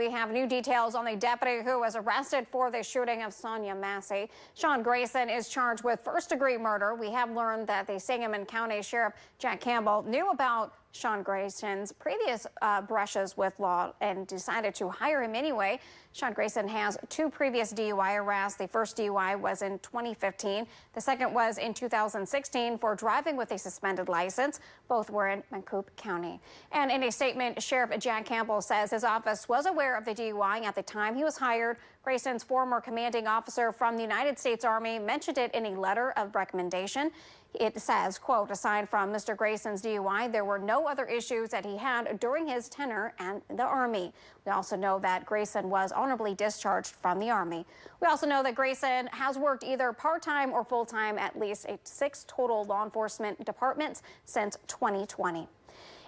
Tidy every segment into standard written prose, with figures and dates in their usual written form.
We have new details on the deputy who was arrested for the shooting of Sonia Massey. Sean Grayson is charged with first-degree murder. We have learned that the Sangamon County Sheriff Jack Campbell knew about Sean Grayson's previous brushes with law and decided to hire him anyway. Sean Grayson has 2 previous DUI arrests. The first DUI was in 2015. The second was in 2016 for driving with a suspended license. Both were in Macoupé County. And in a statement, Sheriff Jack Campbell says his office was aware of the DUI at the time he was hired. Grayson's former commanding officer from the United States Army mentioned it in a letter of recommendation. It says, quote, aside from Mr. Grayson's DUI, there were no other issues that he had during his tenure at the Army. We also know that Grayson was honorably discharged from the Army. We also know that Grayson has worked either part-time or full-time at least 6 total law enforcement departments since 2020.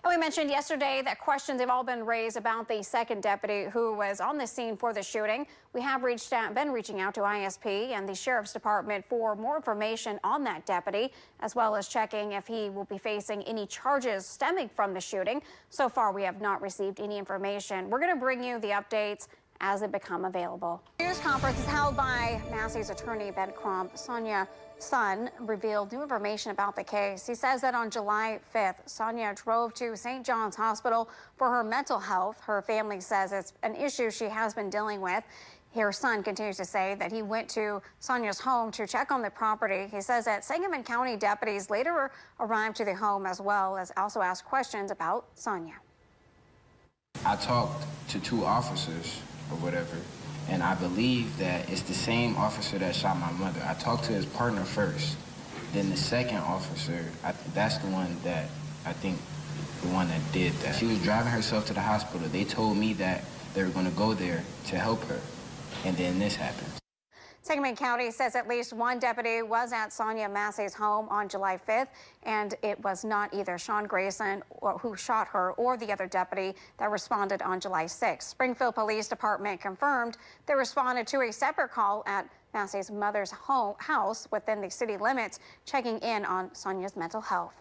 And we mentioned yesterday that questions have all been raised about the second deputy who was on the scene for the shooting. We have been reaching out to ISP and the Sheriff's Department for more information on that deputy, as well as checking if he will be facing any charges stemming from the shooting. So far, we have not received any information. We're going to bring you the updates as they become available. News conference is held by Massey's attorney, Ben Crump. Sonia's son revealed new information about the case. He says that on July 5th, Sonia drove to St. John's Hospital for her mental health. Her family says it's an issue she has been dealing with. Her son continues to say that he went to Sonia's home to check on the property. He says that Sangamon County deputies later arrived to the home as well as also asked questions about Sonia. I talked to 2 officers or whatever, and I believe that it's the same officer that shot my mother. I talked to his partner first, then the second officer, that's the one that I think the one that did that. She was driving herself to the hospital. They told me that they were going to go there to help her, and then this happened. Sangamon County says at least 1 deputy was at Sonia Massey's home on July 5th, and it was not either Sean Grayson who shot her or the other deputy that responded on July 6th. Springfield Police Department confirmed they responded to a separate call at Massey's mother's house within the city limits, checking in on Sonia's mental health.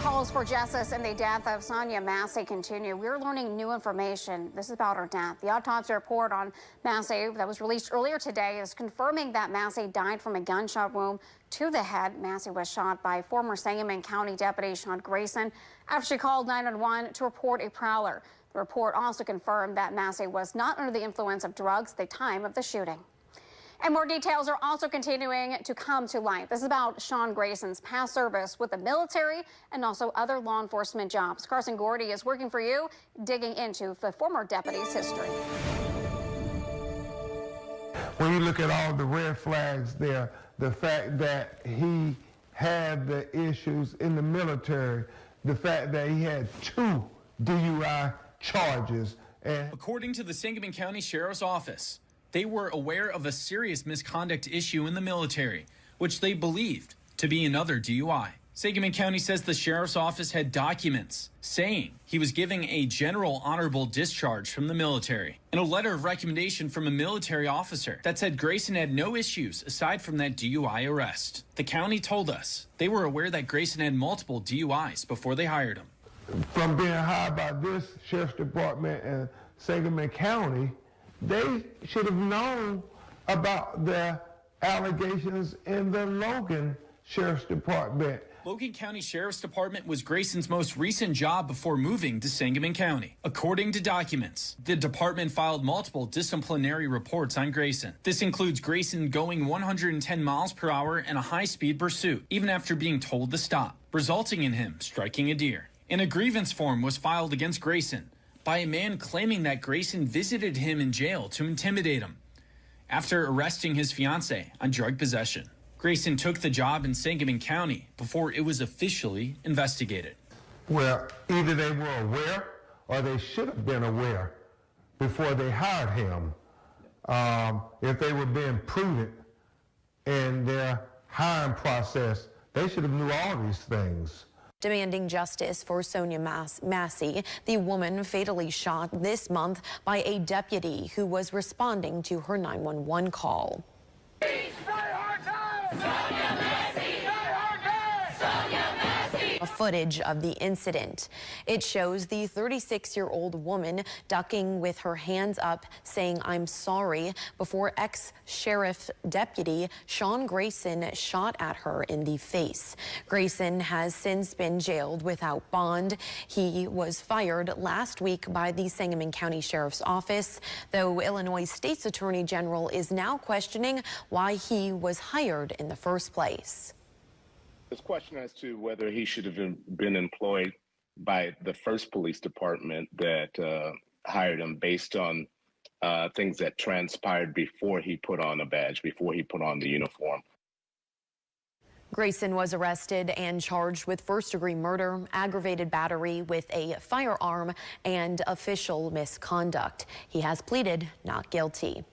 Calls for justice in the death of Sonia Massey continue. We're learning new information. This is about her death. The autopsy report on Massey that was released earlier today is confirming that Massey died from a gunshot wound to the head. Massey was shot by former Sangamon County Deputy Sean Grayson after she called 911 to report a prowler. The report also confirmed that Massey was not under the influence of drugs at the time of the shooting. And more details are also continuing to come to light. This is about Sean Grayson's past service with the military and also other law enforcement jobs. Carson Gordy is working for you, digging into the former deputy's history. When you look at all the red flags there, the fact that he had the issues in the military, the fact that he had 2 DUI charges. And according to the Sangamon County Sheriff's Office, they were aware of a serious misconduct issue in the military, which they believed to be another DUI. Sangamon County says the Sheriff's Office had documents saying he was giving a general honorable discharge from the military and a letter of recommendation from a military officer that said Grayson had no issues aside from that DUI arrest. The county told us they were aware that Grayson had multiple DUIs before they hired him. From being hired by this Sheriff's Department and Sangamon County, they should have known about the allegations in the Logan Sheriff's Department. Logan County Sheriff's Department was Grayson's most recent job before moving to Sangamon County. According to documents, the department filed multiple disciplinary reports on Grayson. This includes Grayson going 110 miles per hour in a high-speed pursuit, even after being told to stop, resulting in him striking a deer. And a grievance form was filed against Grayson by a man claiming that Grayson visited him in jail to intimidate him after arresting his fiancée on drug possession. Grayson took the job in Sangamon County before it was officially investigated. Well, either they were aware or they should have been aware before they hired him. If they were being prudent in their hiring process, they should have knew all these things. Demanding justice for Sonia Massey, the woman fatally shot this month by a deputy who was responding to her 911 call. footage of the incident. It shows the 36-year-old woman ducking with her hands up, saying, "I'm sorry," before ex-sheriff deputy Sean Grayson shot at her in the face. Grayson has since been jailed without bond. He was fired last week by the Sangamon County Sheriff's Office, though Illinois State's Attorney General is now questioning why he was hired in the first place. This question as to whether he should have been employed by the first police department that hired him based on things that transpired before he put on a badge, before he put on the uniform. Grayson was arrested and charged with first-degree murder, aggravated battery with a firearm, and official misconduct. He has pleaded not guilty.